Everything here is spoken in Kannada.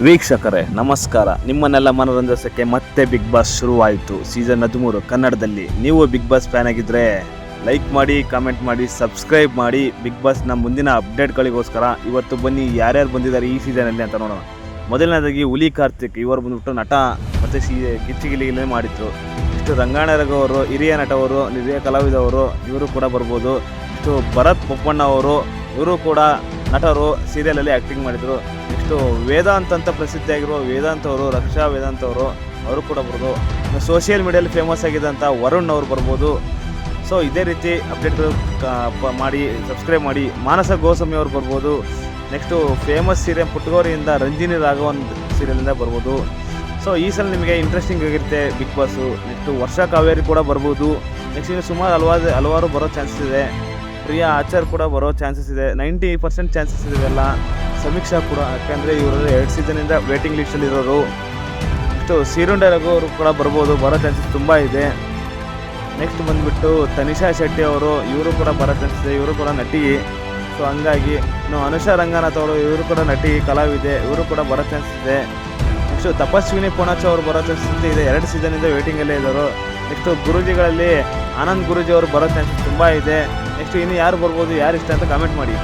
ವೀಕ್ಷಕರೇ ನಮಸ್ಕಾರ. ನಿಮ್ಮನ್ನೆಲ್ಲ ಮನರಂಜಿಸೋಕ್ಕೆ ಮತ್ತೆ ಬಿಗ್ ಬಾಸ್ ಶುರುವಾಯಿತು. ಸೀಸನ್ 13 ಕನ್ನಡದಲ್ಲಿ. ನೀವು ಬಿಗ್ ಬಾಸ್ ಫ್ಯಾನ್ ಆಗಿದ್ದರೆ ಲೈಕ್ ಮಾಡಿ, ಕಾಮೆಂಟ್ ಮಾಡಿ, ಸಬ್ಸ್ಕ್ರೈಬ್ ಮಾಡಿ. ಬಿಗ್ ಬಾಸ್ನ ಮುಂದಿನ ಅಪ್ಡೇಟ್ಗಳಿಗೋಸ್ಕರ ಇವತ್ತು ಬನ್ನಿ ಯಾರ್ಯಾರು ಬಂದಿದ್ದಾರೆ ಈ ಸೀಸನಲ್ಲಿ ಅಂತ ನೋಡೋಣ. ಮೊದಲನೇದಾಗಿ ಹುಲಿ ಕಾರ್ತಿಕ್, ಇವರು ಬಂದುಬಿಟ್ಟು ನಟ ಮತ್ತು ಕಿಚ್ಚಿಗಿಲಿಗಿಲೇ ಮಾಡಿದ್ರು. ಇಷ್ಟು ರಂಗಾಯಣ ಅವರು, ಹಿರಿಯ ನಟವರು, ಹಿರಿಯ ಕಲಾವಿದವರು, ಇವರು ಕೂಡ ಬರ್ಬೋದು. ಇಷ್ಟು ಭರತ್ ಬೊಪ್ಪಣ್ಣ ಅವರು, ಇವರು ಕೂಡ ನಟರು, ಸೀರಿಯಲಲ್ಲಿ ಆ್ಯಕ್ಟಿಂಗ್ ಮಾಡಿದರು. ನೆಕ್ಸ್ಟು ವೇದಾಂತ್ ಅಂತ ಪ್ರಸಿದ್ಧಿಯಾಗಿರುವ ವೇದಾಂತ್ ಅವರು, ರಕ್ಷಾ ವೇದಾಂತ್ ಅವರು ಕೂಡ ಬರ್ಬೋದು. ಸೋಷಿಯಲ್ ಮೀಡಿಯಲ್ಲಿ ಫೇಮಸ್ ಆಗಿದ್ದಂಥ ವರುಣ್ ಅವರು ಬರ್ಬೋದು. ಸೊ ಇದೇ ರೀತಿ ಅಪ್ಡೇಟ್ಗಳು ಮಾಡಿ, ಸಬ್ಸ್ಕ್ರೈಬ್ ಮಾಡಿ. ಮಾನಸ ಗೋಸ್ವಾಮಿ ಅವರು ಬರ್ಬೋದು. ನೆಕ್ಸ್ಟು ಫೇಮಸ್ ಸೀರಿಯಲ್ ಪುಟ್ಟಗೌರಿಯಿಂದ ರಂಜಿನಿ ರಾಘವನ್ ಸೀರಿಯಲಿಂದ ಬರ್ಬೋದು. ಸೊ ಈ ಸಲ ನಿಮಗೆ ಇಂಟ್ರೆಸ್ಟಿಂಗ್ ಆಗಿರುತ್ತೆ ಬಿಗ್ ಬಾಸು. ನೆಕ್ಸ್ಟು ವರ್ಷ ಕಾವೇರಿ ಕೂಡ ಬರ್ಬೋದು. ನೆಕ್ಸ್ಟ್ ಇನ್ನು ಸುಮಾರು ಹಲವಾರು ಬರೋ ಚಾನ್ಸಸ್ ಇದೆ. ಪ್ರಿಯಾ ಆಚಾರ್ ಕೂಡ ಬರೋ ಚಾನ್ಸಸ್ ಇದೆ. 90% ಚಾನ್ಸಸ್ ಇದೆಲ್ಲ. ಸಮೀಕ್ಷಾ ಕೂಡ, ಯಾಕೆಂದರೆ ಇವರು 2 ಸೀಸನಿಂದ ವೇಟಿಂಗ್ ಲಿಸ್ಟಲ್ಲಿರೋರು. ನೆಕ್ಸ್ಟು ಸೀರುಂಡೆ ರಘು ಅವರು ಕೂಡ ಬರ್ಬೋದು, ಬರೋ ಚಾನ್ಸಸ್ ತುಂಬ ಇದೆ. ನೆಕ್ಸ್ಟ್ ಬಂದುಬಿಟ್ಟು ತನಿಷಾ ಶೆಟ್ಟಿ ಅವರು, ಇವರು ಕೂಡ ಬರೋ ಚಾನ್ಸಸ್ ಇದೆ. ಇವರು ಕೂಡ ನಟಿ. ಸೊ ಹಂಗಾಗಿ ಇನ್ನು ಅನುಷಾ ರಂಗನಾಥ್ ಅವರು, ಇವರು ಕೂಡ ನಟಿ, ಕಲಾವಿದೆ, ಇವರು ಕೂಡ ಬರೋ ಚಾನ್ಸಸ್ ಇದೆ. ನೆಕ್ಸ್ಟು ತಪಸ್ವಿನಿ ಪೂರ್ಣಚ್ ಅವರು ಬರೋ ಚಾನ್ಸಸ್ ಇದೆ. 2 ಸೀಸನಿಂದ ವೇಟಿಂಗಲ್ಲೇ ಇದ್ದರು. ನೆಕ್ಸ್ಟು ಗುರೂಜಿಗಳಲ್ಲಿ ಆನಂದ್ ಗುರೂಜಿ ಅವರು ಬರೋ ಚಾನ್ಸಸ್ ತುಂಬ ಇದೆ. ನೆಕ್ಸ್ಟ್ ಇನ್ನು ಯಾರು ಬರ್ಬೋದು, ಯಾರು ಇಷ್ಟ ಅಂತ ಕಾಮೆಂಟ್ ಮಾಡಿ.